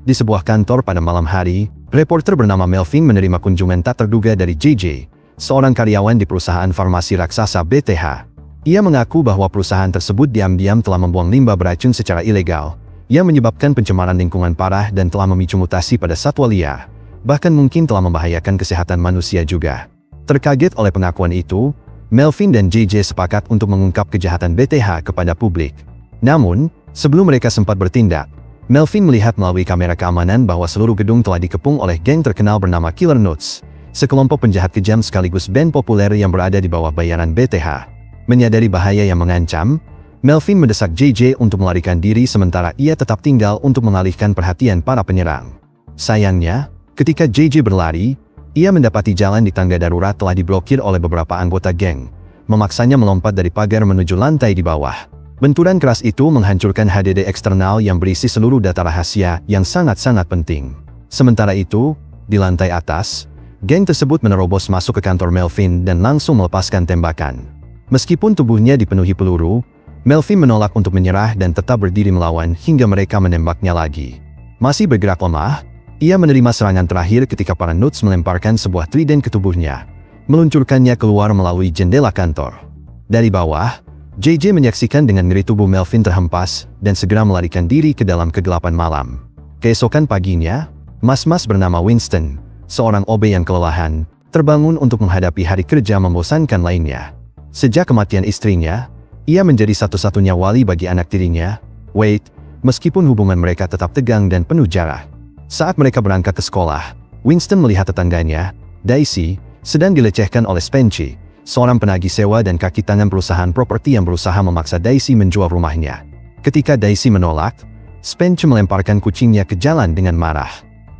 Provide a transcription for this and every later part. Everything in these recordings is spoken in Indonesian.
Di sebuah kantor pada malam hari, reporter bernama Melvin menerima kunjungan tak terduga dari JJ, seorang karyawan di perusahaan farmasi raksasa BTH. Ia mengaku bahwa perusahaan tersebut diam-diam telah membuang limbah beracun secara ilegal, yang menyebabkan pencemaran lingkungan parah dan telah memicu mutasi pada satwa liar, bahkan mungkin telah membahayakan kesehatan manusia juga. Terkaget oleh pengakuan itu, Melvin dan JJ sepakat untuk mengungkap kejahatan BTH kepada publik. Namun, sebelum mereka sempat bertindak, Melvin melihat melalui kamera keamanan bahwa seluruh gedung telah dikepung oleh geng terkenal bernama Killer Nuts, sekelompok penjahat kejam sekaligus band populer yang berada di bawah bayaran BTH. Menyadari bahaya yang mengancam, Melvin mendesak JJ untuk melarikan diri sementara ia tetap tinggal untuk mengalihkan perhatian para penyerang. Sayangnya, ketika JJ berlari, ia mendapati jalan di tangga darurat telah diblokir oleh beberapa anggota geng, memaksanya melompat dari pagar menuju lantai di bawah. Benturan keras itu menghancurkan HDD eksternal yang berisi seluruh data rahasia yang sangat-sangat penting. Sementara itu, di lantai atas, geng tersebut menerobos masuk ke kantor Melvin dan langsung melepaskan tembakan. Meskipun tubuhnya dipenuhi peluru, Melvin menolak untuk menyerah dan tetap berdiri melawan hingga mereka menembaknya lagi. Masih bergerak lemah, ia menerima serangan terakhir ketika para Nuts melemparkan sebuah trident ke tubuhnya, meluncurkannya keluar melalui jendela kantor. Dari bawah, JJ menyaksikan dengan ngeri tubuh Melvin terhempas dan segera melarikan diri ke dalam kegelapan malam. Keesokan paginya, mas-mas bernama Winston, seorang OB yang kelelahan, terbangun untuk menghadapi hari kerja membosankan lainnya. Sejak kematian istrinya, ia menjadi satu-satunya wali bagi anak tirinya, Wade, meskipun hubungan mereka tetap tegang dan penuh jarak. Saat mereka berangkat ke sekolah, Winston melihat tetangganya, Daisy, sedang dilecehkan oleh Spencer, seorang penagih sewa dan kaki tangan perusahaan properti yang berusaha memaksa Daisy menjual rumahnya. Ketika Daisy menolak, Spencer melemparkan kucingnya ke jalan dengan marah.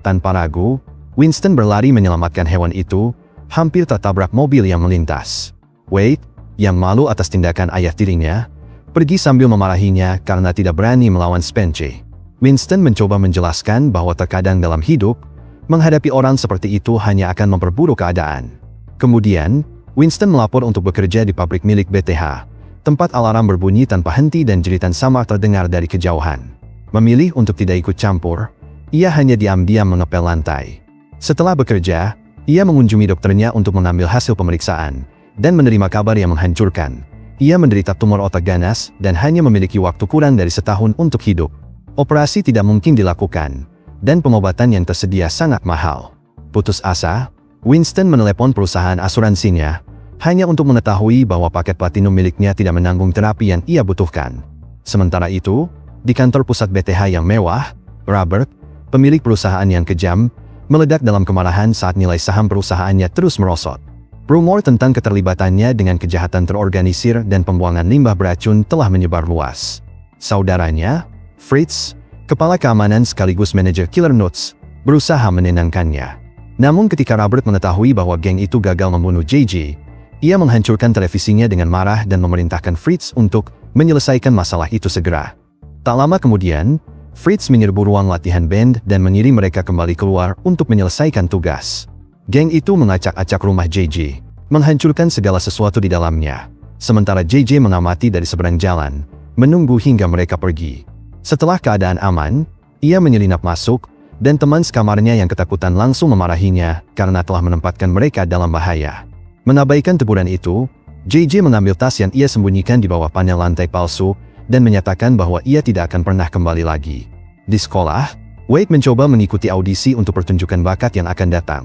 Tanpa ragu, Winston berlari menyelamatkan hewan itu, hampir tertabrak mobil yang melintas. Wade, yang malu atas tindakan ayah tirinya, pergi sambil memarahinya karena tidak berani melawan Spencer. Winston mencoba menjelaskan bahwa terkadang dalam hidup, menghadapi orang seperti itu hanya akan memperburuk keadaan. Kemudian, Winston melapor untuk bekerja di pabrik milik BTH, tempat alarm berbunyi tanpa henti dan jeritan samar terdengar dari kejauhan. Memilih untuk tidak ikut campur, ia hanya diam-diam mengepel lantai. Setelah bekerja, ia mengunjungi dokternya untuk mengambil hasil pemeriksaan, dan menerima kabar yang menghancurkan. Ia menderita tumor otak ganas dan hanya memiliki waktu kurang dari setahun untuk hidup. Operasi tidak mungkin dilakukan, dan pengobatan yang tersedia sangat mahal. Putus asa, Winston menelepon perusahaan asuransinya, hanya untuk mengetahui bahwa paket platinum miliknya tidak menanggung terapi yang ia butuhkan. Sementara itu, di kantor pusat BTH yang mewah, Robert, pemilik perusahaan yang kejam, meledak dalam kemarahan saat nilai saham perusahaannya terus merosot. Rumor tentang keterlibatannya dengan kejahatan terorganisir dan pembuangan limbah beracun telah menyebar luas. Saudaranya, Fritz, kepala keamanan sekaligus manajer Killer Nuts, berusaha menenangkannya. Namun ketika Robert mengetahui bahwa geng itu gagal membunuh JJ, ia menghancurkan televisinya dengan marah dan memerintahkan Fritz untuk menyelesaikan masalah itu segera. Tak lama kemudian, Fritz menyerbu ruang latihan band dan mengirim mereka kembali keluar untuk menyelesaikan tugas. Geng itu mengacak-acak rumah JJ, menghancurkan segala sesuatu di dalamnya. Sementara JJ mengamati dari seberang jalan, menunggu hingga mereka pergi. Setelah keadaan aman, ia menyelinap masuk, dan teman sekamarnya yang ketakutan langsung memarahinya karena telah menempatkan mereka dalam bahaya. Mengabaikan teguran itu, JJ mengambil tas yang ia sembunyikan di bawah panel lantai palsu, dan menyatakan bahwa ia tidak akan pernah kembali lagi. Di sekolah, Wade mencoba mengikuti audisi untuk pertunjukan bakat yang akan datang.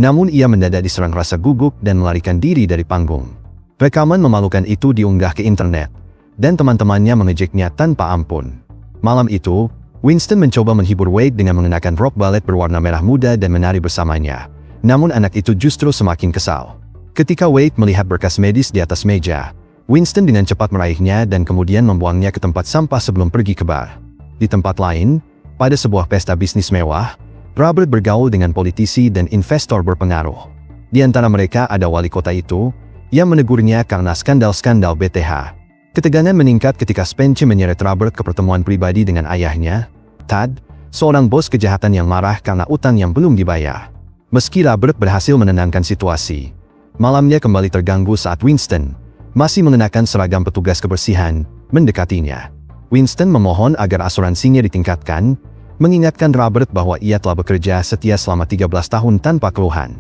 Namun ia mendadak diserang rasa gugup dan melarikan diri dari panggung. Rekaman memalukan itu diunggah ke internet, dan teman-temannya mengejeknya tanpa ampun. Malam itu, Winston mencoba menghibur Wade dengan mengenakan rok balet berwarna merah muda dan menari bersamanya. Namun anak itu justru semakin kesal. Ketika Wade melihat berkas medis di atas meja, Winston dengan cepat meraihnya dan kemudian membuangnya ke tempat sampah sebelum pergi ke bar. Di tempat lain, pada sebuah pesta bisnis mewah, Robert bergaul dengan politisi dan investor berpengaruh. Di antara mereka ada wali kota itu, yang menegurnya karena skandal-skandal BTH. Ketegangan meningkat ketika Spencer menyeret Robert ke pertemuan pribadi dengan ayahnya, Tad, seorang bos kejahatan yang marah karena utang yang belum dibayar. Meski Robert berhasil menenangkan situasi, malamnya kembali terganggu saat Winston, masih mengenakan seragam petugas kebersihan, mendekatinya. Winston memohon agar asuransinya ditingkatkan, mengingatkan Robert bahwa ia telah bekerja setia selama 13 tahun tanpa keluhan.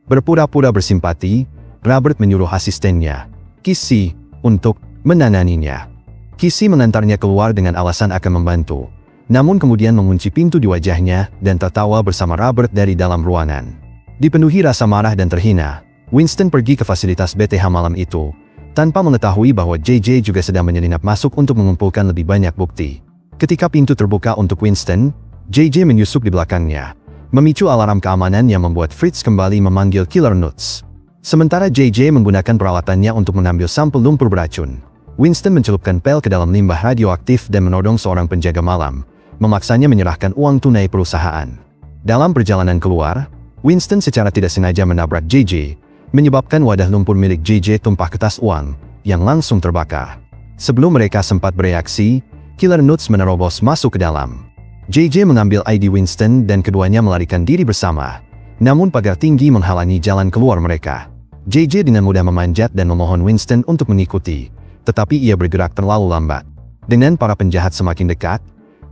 Berpura-pura bersimpati, Robert menyuruh asistennya, Kissy, untuk menanganinya. Kissy mengantarnya keluar dengan alasan akan membantu, namun kemudian mengunci pintu di wajahnya dan tertawa bersama Robert dari dalam ruangan. Dipenuhi rasa marah dan terhina, Winston pergi ke fasilitas BTH malam itu, tanpa mengetahui bahwa JJ juga sedang menyelinap masuk untuk mengumpulkan lebih banyak bukti. Ketika pintu terbuka untuk Winston, JJ menyusup di belakangnya, memicu alarm keamanan yang membuat Fritz kembali memanggil Killer Nuts. Sementara JJ menggunakan peralatannya untuk mengambil sampel lumpur beracun, Winston mencelupkan pel ke dalam limbah radioaktif dan menodong seorang penjaga malam, memaksanya menyerahkan uang tunai perusahaan. Dalam perjalanan keluar, Winston secara tidak sengaja menabrak JJ, menyebabkan wadah lumpur milik JJ tumpah ke tas uang, yang langsung terbakar. Sebelum mereka sempat bereaksi, Killer Nuts menerobos masuk ke dalam. JJ mengambil ID Winston dan keduanya melarikan diri bersama, namun pagar tinggi menghalangi jalan keluar mereka. JJ dengan mudah memanjat dan memohon Winston untuk mengikuti, tetapi ia bergerak terlalu lambat. Dengan para penjahat semakin dekat,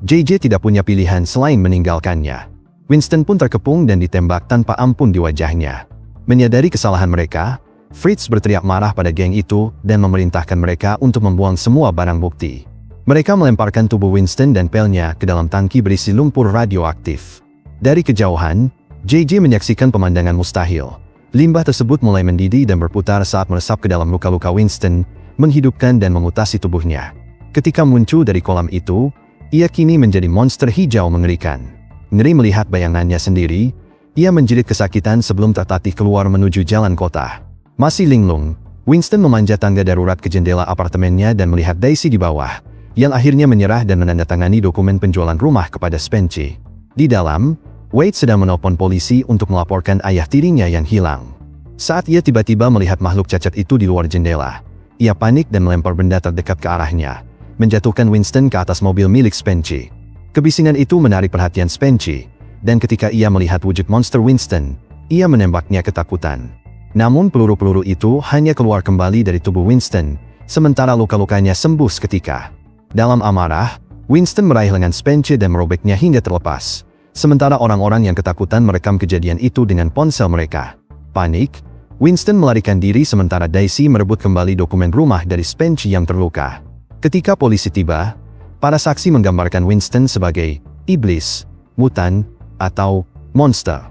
JJ tidak punya pilihan selain meninggalkannya. Winston pun terkepung dan ditembak tanpa ampun di wajahnya. Menyadari kesalahan mereka, Fritz berteriak marah pada geng itu dan memerintahkan mereka untuk membuang semua barang bukti. Mereka melemparkan tubuh Winston dan pelnya ke dalam tangki berisi lumpur radioaktif. Dari kejauhan, JJ menyaksikan pemandangan mustahil. Limbah tersebut mulai mendidih dan berputar saat meresap ke dalam luka-luka Winston, menghidupkan dan memutasi tubuhnya. Ketika muncul dari kolam itu, ia kini menjadi monster hijau mengerikan. Ngeri melihat bayangannya sendiri, ia menjerit kesakitan sebelum tertatih keluar menuju jalan kota. Masih linglung, Winston memanjat tangga darurat ke jendela apartemennya dan melihat Daisy di bawah, yang akhirnya menyerah dan menandatangani dokumen penjualan rumah kepada Spencer. Di dalam, Wade sedang menelpon polisi untuk melaporkan ayah tirinya yang hilang. Saat ia tiba-tiba melihat makhluk cacat itu di luar jendela, ia panik dan melempar benda terdekat ke arahnya, menjatuhkan Winston ke atas mobil milik Spencer. Kebisingan itu menarik perhatian Spencer, dan ketika ia melihat wujud monster Winston, ia menembaknya ketakutan. Namun peluru-peluru itu hanya keluar kembali dari tubuh Winston, sementara luka-lukanya sembuh seketika. Dalam amarah, Winston meraih lengan Spencer dan merobeknya hingga terlepas, sementara orang-orang yang ketakutan merekam kejadian itu dengan ponsel mereka. Panik, Winston melarikan diri sementara Daisy merebut kembali dokumen rumah dari Spencer yang terluka. Ketika polisi tiba, para saksi menggambarkan Winston sebagai iblis, mutan, atau monster.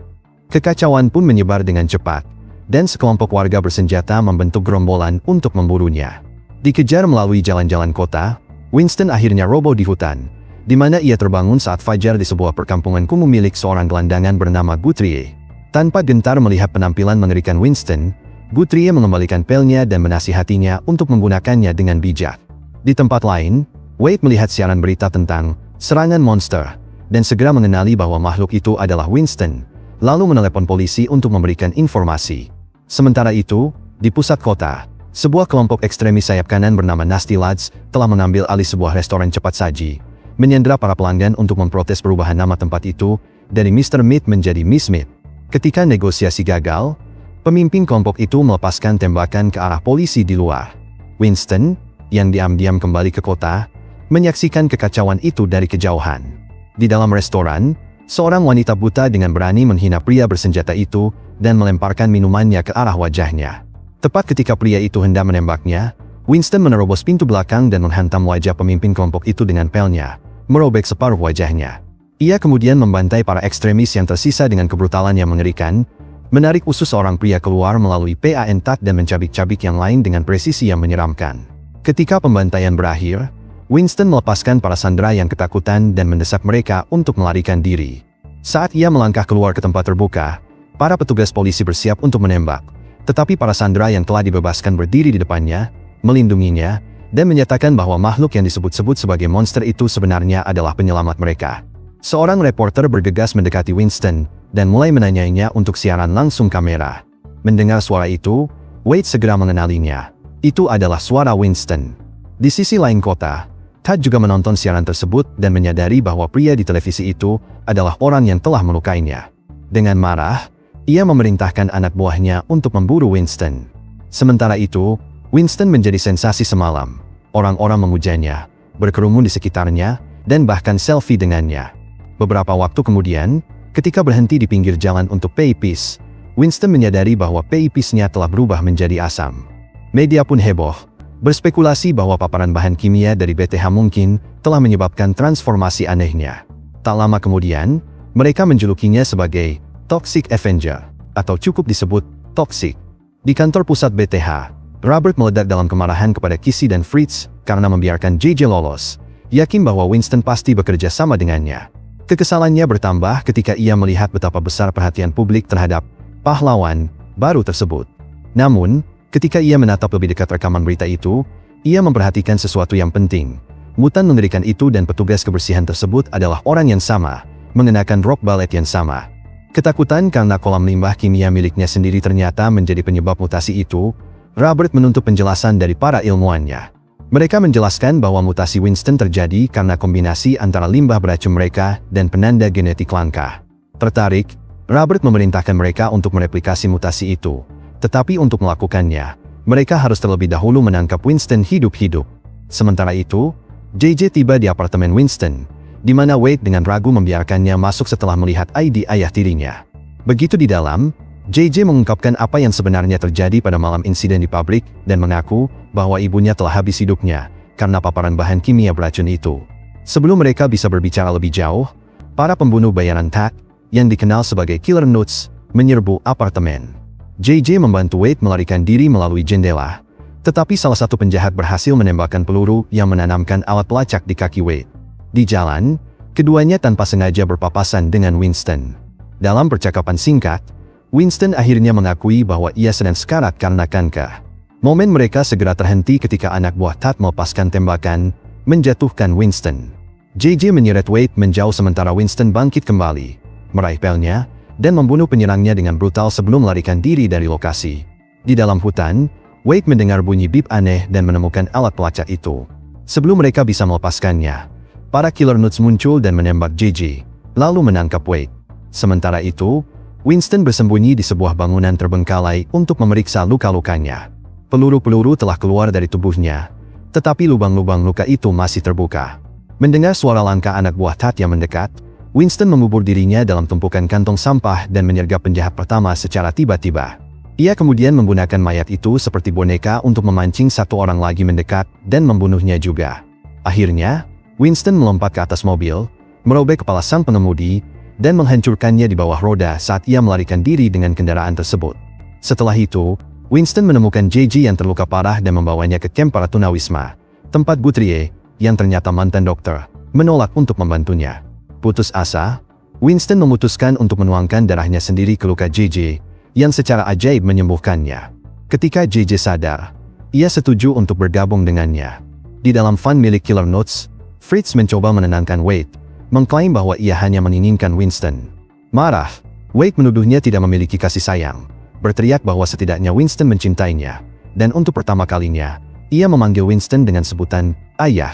Kekacauan pun menyebar dengan cepat, dan sekelompok warga bersenjata membentuk gerombolan untuk memburunya. Dikejar melalui jalan-jalan kota, Winston akhirnya roboh di hutan, di mana ia terbangun saat fajar di sebuah perkampungan kumuh milik seorang gelandangan bernama Guthrie. Tanpa gentar melihat penampilan mengerikan Winston, Guthrie mengembalikan pelnya dan menasihatinya untuk menggunakannya dengan bijak. Di tempat lain, Wade melihat siaran berita tentang serangan monster, dan segera mengenali bahwa makhluk itu adalah Winston, lalu menelepon polisi untuk memberikan informasi. Sementara itu, di pusat kota, sebuah kelompok ekstremis sayap kanan bernama Nasty Lads telah mengambil alih sebuah restoran cepat saji, menyandera para pelanggan untuk memprotes perubahan nama tempat itu dari Mr. Meat menjadi Miss Meat. Ketika negosiasi gagal, pemimpin kelompok itu melepaskan tembakan ke arah polisi di luar. Winston, yang diam-diam kembali ke kota, menyaksikan kekacauan itu dari kejauhan. Di dalam restoran, seorang wanita buta dengan berani menghina pria bersenjata itu dan melemparkan minumannya ke arah wajahnya. Tepat ketika pria itu hendak menembaknya, Winston menerobos pintu belakang dan menghantam wajah pemimpin kelompok itu dengan pelnya, merobek separuh wajahnya. Ia kemudian membantai para ekstremis yang tersisa dengan kebrutalan yang mengerikan, menarik usus seorang pria keluar melalui PAN-TAT dan mencabik-cabik yang lain dengan presisi yang menyeramkan. Ketika pembantaian berakhir, Winston melepaskan para sandera yang ketakutan dan mendesak mereka untuk melarikan diri. Saat ia melangkah keluar ke tempat terbuka, para petugas polisi bersiap untuk menembak, tetapi para sandera yang telah dibebaskan berdiri di depannya, melindunginya, dan menyatakan bahwa makhluk yang disebut-sebut sebagai monster itu sebenarnya adalah penyelamat mereka. Seorang reporter bergegas mendekati Winston dan mulai menanyainya untuk siaran langsung kamera. Mendengar suara itu, Wade segera mengenalinya. Itu adalah suara Winston. Di sisi lain kota, Tad juga menonton siaran tersebut dan menyadari bahwa pria di televisi itu adalah orang yang telah melukainya. Dengan marah, ia memerintahkan anak buahnya untuk memburu Winston. Sementara itu, Winston menjadi sensasi semalam. Orang-orang memujanya, berkerumun di sekitarnya, dan bahkan selfie dengannya. Beberapa waktu kemudian, ketika berhenti di pinggir jalan untuk pipis, Winston menyadari bahwa pipisnya telah berubah menjadi asam. Media pun heboh, berspekulasi bahwa paparan bahan kimia dari BTH mungkin telah menyebabkan transformasi anehnya. Tak lama kemudian, mereka menjulukinya sebagai Toxic Avenger, atau cukup disebut Toxic. Di kantor pusat BTH, Robert meledak dalam kemarahan kepada Casey dan Fritz karena membiarkan JJ lolos, yakin bahwa Winston pasti bekerja sama dengannya. Kekesalannya bertambah ketika ia melihat betapa besar perhatian publik terhadap pahlawan baru tersebut. Namun, ketika ia menatap lebih dekat rekaman berita itu, ia memperhatikan sesuatu yang penting. Mutan mengerikan itu dan petugas kebersihan tersebut adalah orang yang sama, mengenakan rok balet yang sama. Ketakutan karena kolam limbah kimia miliknya sendiri ternyata menjadi penyebab mutasi itu. Robert menuntut penjelasan dari para ilmuwannya. Mereka menjelaskan bahwa mutasi Winston terjadi karena kombinasi antara limbah beracun mereka dan penanda genetik langka. Tertarik, Robert memerintahkan mereka untuk mereplikasi mutasi itu. Tetapi untuk melakukannya, mereka harus terlebih dahulu menangkap Winston hidup-hidup. Sementara itu, JJ tiba di apartemen Winston, di mana Wade dengan ragu membiarkannya masuk setelah melihat ID ayah tirinya. Begitu di dalam, JJ mengungkapkan apa yang sebenarnya terjadi pada malam insiden di pabrik dan mengaku bahwa ibunya telah habis hidupnya karena paparan bahan kimia beracun itu. Sebelum mereka bisa berbicara lebih jauh, para pembunuh bayaran TAC, yang dikenal sebagai Killer Nuts, menyerbu apartemen. JJ membantu Wade melarikan diri melalui jendela, tetapi salah satu penjahat berhasil menembakkan peluru yang menanamkan alat pelacak di kaki Wade. Di jalan, keduanya tanpa sengaja berpapasan dengan Winston. Dalam percakapan singkat, Winston akhirnya mengakui bahwa ia sedang sekarat karena kanker. Momen mereka segera terhenti ketika anak buah Tat melepaskan tembakan, menjatuhkan Winston. JJ menyeret Wade menjauh sementara Winston bangkit kembali, meraih pelnya, dan membunuh penyerangnya dengan brutal sebelum melarikan diri dari lokasi. Di dalam hutan, Wade mendengar bunyi bip aneh dan menemukan alat pelacak itu. Sebelum mereka bisa melepaskannya, para Killer Nuts muncul dan menembak JJ, lalu menangkap Wade. Sementara itu, Winston bersembunyi di sebuah bangunan terbengkalai untuk memeriksa luka-lukanya. Peluru-peluru telah keluar dari tubuhnya, tetapi lubang-lubang luka itu masih terbuka. Mendengar suara langkah anak buah Tat yang mendekat, Winston mengubur dirinya dalam tumpukan kantong sampah dan menyergap penjahat pertama secara tiba-tiba. Ia kemudian menggunakan mayat itu seperti boneka untuk memancing satu orang lagi mendekat dan membunuhnya juga. Akhirnya, Winston melompat ke atas mobil, merobek kepala sang pengemudi, dan menghancurkannya di bawah roda saat ia melarikan diri dengan kendaraan tersebut. Setelah itu, Winston menemukan JJ yang terluka parah dan membawanya ke kamp para tunawisma, tempat Guthrie, yang ternyata mantan dokter, menolak untuk membantunya. Putus asa, Winston memutuskan untuk menuangkan darahnya sendiri ke luka JJ, yang secara ajaib menyembuhkannya. Ketika JJ sadar, ia setuju untuk bergabung dengannya. Di dalam van milik Killer Nuts, Fritz mencoba menenangkan Wade, mengklaim bahwa ia hanya menginginkan Winston. Marah, Wade menuduhnya tidak memiliki kasih sayang, berteriak bahwa setidaknya Winston mencintainya, dan untuk pertama kalinya, ia memanggil Winston dengan sebutan ayah.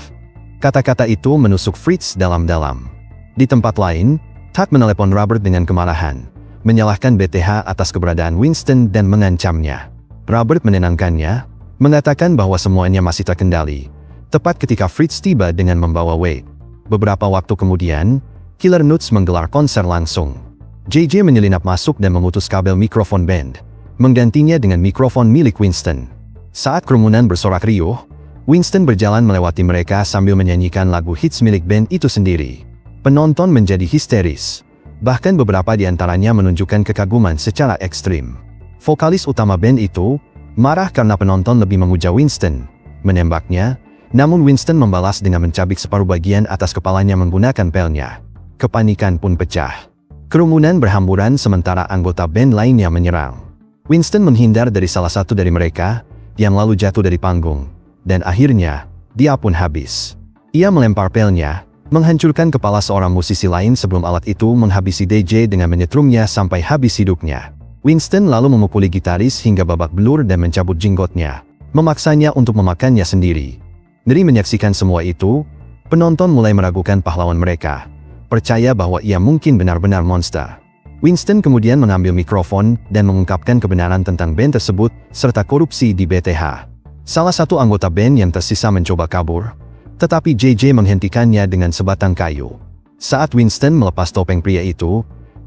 Kata-kata itu menusuk Fritz dalam-dalam. Di tempat lain, Tat menelepon Robert dengan kemarahan, menyalahkan BTH atas keberadaan Winston dan mengancamnya. Robert menenangkannya, mengatakan bahwa semuanya masih terkendali, tepat ketika Fritz tiba dengan membawa Wade. Beberapa waktu kemudian, Killer Nuts menggelar konser langsung. JJ menyelinap masuk dan memutus kabel mikrofon band, menggantinya dengan mikrofon milik Winston. Saat kerumunan bersorak riuh, Winston berjalan melewati mereka sambil menyanyikan lagu hits milik band itu sendiri. Penonton menjadi histeris. Bahkan beberapa di antaranya menunjukkan kekaguman secara ekstrim. Vokalis utama band itu marah karena penonton lebih memuja Winston, menembaknya, namun Winston membalas dengan mencabik separuh bagian atas kepalanya menggunakan pelnya. Kepanikan pun pecah. Kerumunan berhamburan sementara anggota band lainnya menyerang. Winston menghindar dari salah satu dari mereka, yang lalu jatuh dari panggung, dan akhirnya, dia pun habis. Ia melempar pelnya, menghancurkan kepala seorang musisi lain sebelum alat itu menghabisi DJ dengan menyetrumnya sampai habis hidupnya. Winston lalu memukuli gitaris hingga babak belur dan mencabut jenggotnya, memaksanya untuk memakannya sendiri. Dari menyaksikan semua itu, penonton mulai meragukan pahlawan mereka, percaya bahwa ia mungkin benar-benar monster. Winston kemudian mengambil mikrofon dan mengungkapkan kebenaran tentang band tersebut serta korupsi di BTH. Salah satu anggota band yang tersisa mencoba kabur, tetapi JJ menghentikannya dengan sebatang kayu. Saat Winston melepas topeng pria itu,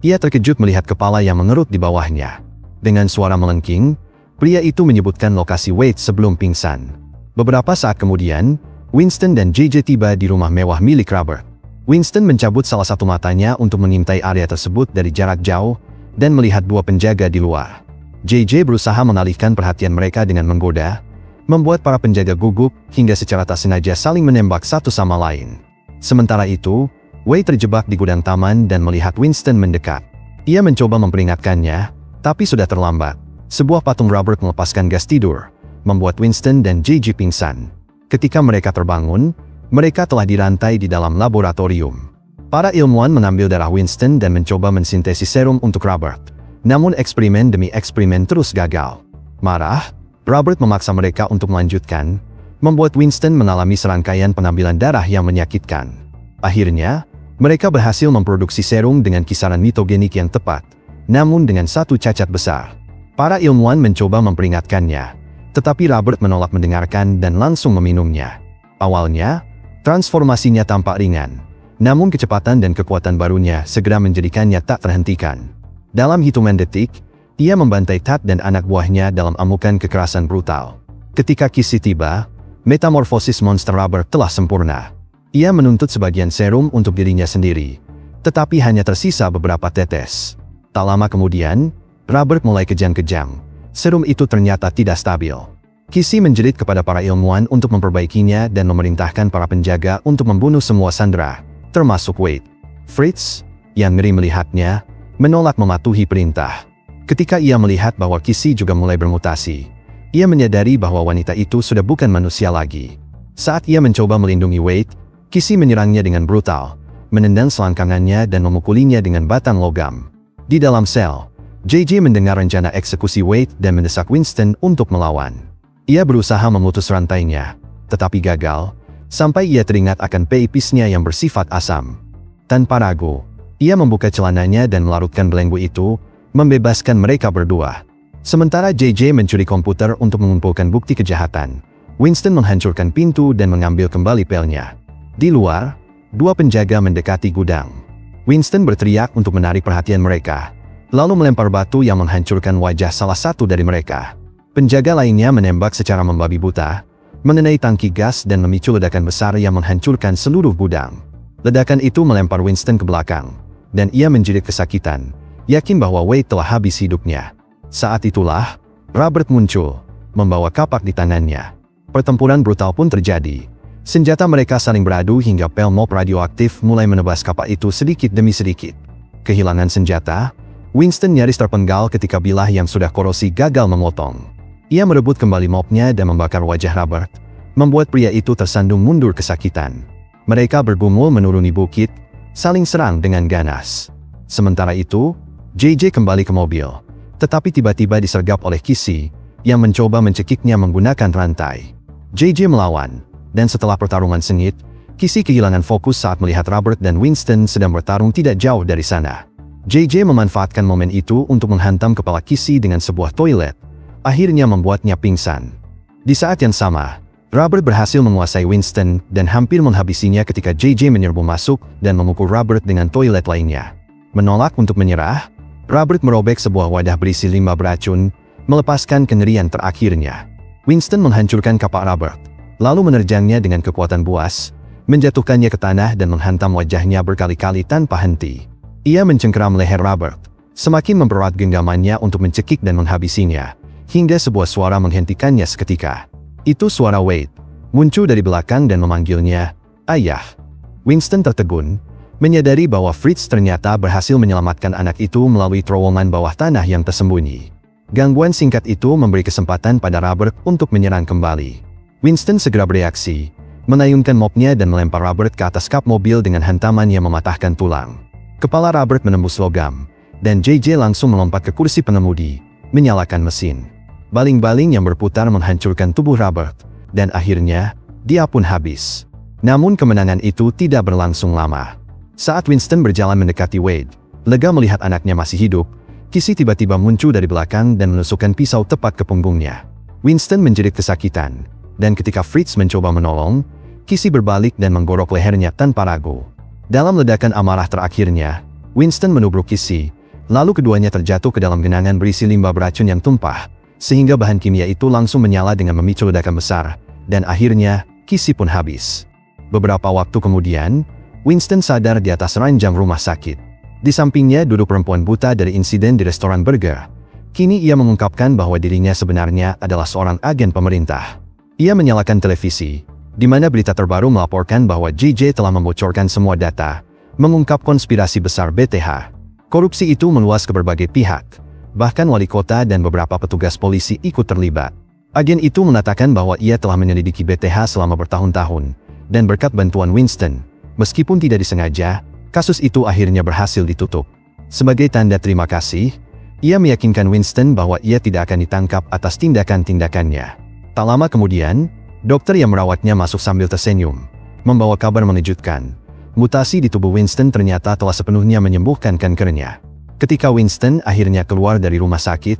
ia terkejut melihat kepala yang mengerut di bawahnya. Dengan suara melengking, pria itu menyebutkan lokasi Wade sebelum pingsan. Beberapa saat kemudian, Winston dan JJ tiba di rumah mewah milik Robert. Winston mencabut salah satu matanya untuk mengintai area tersebut dari jarak jauh dan melihat dua penjaga di luar. JJ berusaha mengalihkan perhatian mereka dengan menggoda, membuat para penjaga gugup hingga secara tak sengaja saling menembak satu sama lain. Sementara itu, Wade terjebak di gudang taman dan melihat Winston mendekat. Ia mencoba memperingatkannya, tapi sudah terlambat. Sebuah patung Robert melepaskan gas tidur, membuat Winston dan JJ pingsan. Ketika mereka terbangun, mereka telah dirantai di dalam laboratorium. Para ilmuwan mengambil darah Winston dan mencoba mensintesis serum untuk Robert. Namun eksperimen demi eksperimen terus gagal. Marah, Robert memaksa mereka untuk melanjutkan, membuat Winston mengalami serangkaian pengambilan darah yang menyakitkan. Akhirnya, mereka berhasil memproduksi serum dengan kisaran mitogenik yang tepat, namun dengan satu cacat besar. Para ilmuwan mencoba memperingatkannya, tetapi Robert menolak mendengarkan dan langsung meminumnya. Awalnya, transformasinya tampak ringan, namun kecepatan dan kekuatan barunya segera menjadikannya tak terhentikan. Dalam hitungan detik, ia membantai Tat dan anak buahnya dalam amukan kekerasan brutal. Ketika Kissy tiba, metamorfosis monster Robert telah sempurna. Ia menuntut sebagian serum untuk dirinya sendiri, tetapi hanya tersisa beberapa tetes. Tak lama kemudian, Robert mulai kejang-kejang. Serum itu ternyata tidak stabil. Kissy menjerit kepada para ilmuwan untuk memperbaikinya dan memerintahkan para penjaga untuk membunuh semua sandera, termasuk Wade. Fritz, yang ngeri melihatnya, menolak mematuhi perintah. Ketika ia melihat bahwa Kissy juga mulai bermutasi, ia menyadari bahwa wanita itu sudah bukan manusia lagi. Saat ia mencoba melindungi Wade, Kissy menyerangnya dengan brutal, menendang selangkangannya dan memukulinya dengan batang logam. Di dalam sel, JJ mendengar rencana eksekusi Wade dan mendesak Winston untuk melawan. Ia berusaha memutus rantainya, tetapi gagal, sampai ia teringat akan peipisnya yang bersifat asam. Tanpa ragu, ia membuka celananya dan melarutkan belenggu itu, membebaskan mereka berdua. Sementara JJ mencuri komputer untuk mengumpulkan bukti kejahatan, Winston menghancurkan pintu dan mengambil kembali pelnya. Di luar, dua penjaga mendekati gudang. Winston berteriak untuk menarik perhatian mereka, lalu melempar batu yang menghancurkan wajah salah satu dari mereka. Penjaga lainnya menembak secara membabi buta, mengenai tangki gas dan memicu ledakan besar yang menghancurkan seluruh gudang. Ledakan itu melempar Winston ke belakang, dan ia menjerit kesakitan, yakin bahwa Wade telah habis hidupnya. Saat itulah, Robert muncul, membawa kapak di tangannya. Pertempuran brutal pun terjadi. Senjata mereka saling beradu hingga pel mop radioaktif mulai menebas kapak itu sedikit demi sedikit. Kehilangan senjata, Winston nyaris terpenggal ketika bilah yang sudah korosi gagal memotong. Ia merebut kembali mopnya dan membakar wajah Robert, membuat pria itu tersandung mundur kesakitan. Mereka bergumul menuruni bukit, saling serang dengan ganas. Sementara itu, JJ kembali ke mobil, tetapi tiba-tiba disergap oleh Kissy, yang mencoba mencekiknya menggunakan rantai. JJ melawan. Dan setelah pertarungan sengit, Kissy kehilangan fokus saat melihat Robert dan Winston sedang bertarung tidak jauh dari sana. JJ memanfaatkan momen itu untuk menghantam kepala Kissy dengan sebuah toilet, akhirnya membuatnya pingsan. Di saat yang sama, Robert berhasil menguasai Winston dan hampir menghabisinya ketika JJ menyerbu masuk dan memukul Robert dengan toilet lainnya. Menolak untuk menyerah, Robert merobek sebuah wadah berisi limbah beracun, melepaskan kengerian terakhirnya. Winston menghancurkan kapak Robert, lalu menerjangnya dengan kekuatan buas, menjatuhkannya ke tanah dan menghantam wajahnya berkali-kali tanpa henti. Ia mencengkeram leher Robert, semakin mempererat genggamannya untuk mencekik dan menghabisinya, hingga sebuah suara menghentikannya seketika. Itu suara Wade, muncul dari belakang dan memanggilnya, "Ayah." Winston tertegun, menyadari bahwa Fritz ternyata berhasil menyelamatkan anak itu melalui terowongan bawah tanah yang tersembunyi. Gangguan singkat itu memberi kesempatan pada Robert untuk menyerang kembali. Winston segera bereaksi, mengayunkan mopnya dan melempar Robert ke atas kap mobil dengan hantaman yang mematahkan tulang. Kepala Robert menembus logam, dan JJ langsung melompat ke kursi pengemudi, menyalakan mesin. Baling-baling yang berputar menghancurkan tubuh Robert, dan akhirnya, dia pun habis. Namun kemenangan itu tidak berlangsung lama. Saat Winston berjalan mendekati Wade, lega melihat anaknya masih hidup, Kissy tiba-tiba muncul dari belakang dan menusukkan pisau tepat ke punggungnya. Winston menjerit kesakitan. Dan ketika Fritz mencoba menolong, Kissy berbalik dan menggorok lehernya tanpa ragu. Dalam ledakan amarah terakhirnya, Winston menubruk Kissy, lalu keduanya terjatuh ke dalam genangan berisi limbah beracun yang tumpah, sehingga bahan kimia itu langsung menyala dengan memicu ledakan besar, dan akhirnya, Kissy pun habis. Beberapa waktu kemudian, Winston sadar di atas ranjang rumah sakit. Di sampingnya duduk perempuan buta dari insiden di restoran burger. Kini ia mengungkapkan bahwa dirinya sebenarnya adalah seorang agen pemerintah. Ia menyalakan televisi, di mana berita terbaru melaporkan bahwa JJ telah membocorkan semua data, mengungkap konspirasi besar BTH. Korupsi itu meluas ke berbagai pihak, bahkan wali kota dan beberapa petugas polisi ikut terlibat. Agen itu mengatakan bahwa ia telah menyelidiki BTH selama bertahun-tahun, dan berkat bantuan Winston, meskipun tidak disengaja, kasus itu akhirnya berhasil ditutup. Sebagai tanda terima kasih, ia meyakinkan Winston bahwa ia tidak akan ditangkap atas tindakan-tindakannya. Tak lama kemudian, dokter yang merawatnya masuk sambil tersenyum, membawa kabar mengejutkan. Mutasi di tubuh Winston ternyata telah sepenuhnya menyembuhkan kankernya. Ketika Winston akhirnya keluar dari rumah sakit,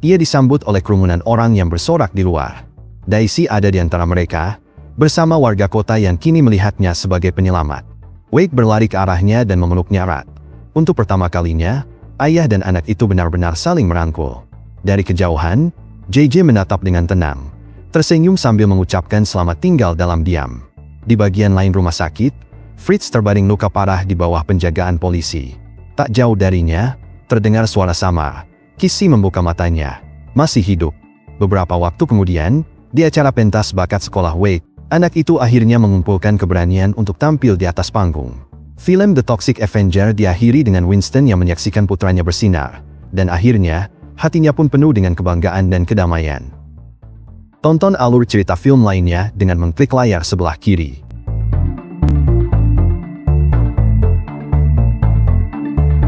ia disambut oleh kerumunan orang yang bersorak di luar. Daisy ada di antara mereka, bersama warga kota yang kini melihatnya sebagai penyelamat. Wade berlari ke arahnya dan memeluknya erat. Untuk pertama kalinya, ayah dan anak itu benar-benar saling merangkul. Dari kejauhan, JJ menatap dengan tenang, tersenyum sambil mengucapkan selamat tinggal dalam diam. Di bagian lain rumah sakit, Fritz terbaring luka parah di bawah penjagaan polisi. Tak jauh darinya, terdengar suara samar. Kissy membuka matanya. Masih hidup. Beberapa waktu kemudian, di acara pentas bakat sekolah Wade, anak itu akhirnya mengumpulkan keberanian untuk tampil di atas panggung. Film The Toxic Avenger diakhiri dengan Winston yang menyaksikan putranya bersinar. Dan akhirnya, hatinya pun penuh dengan kebanggaan dan kedamaian. Tonton alur cerita film lainnya dengan mengklik layar sebelah kiri.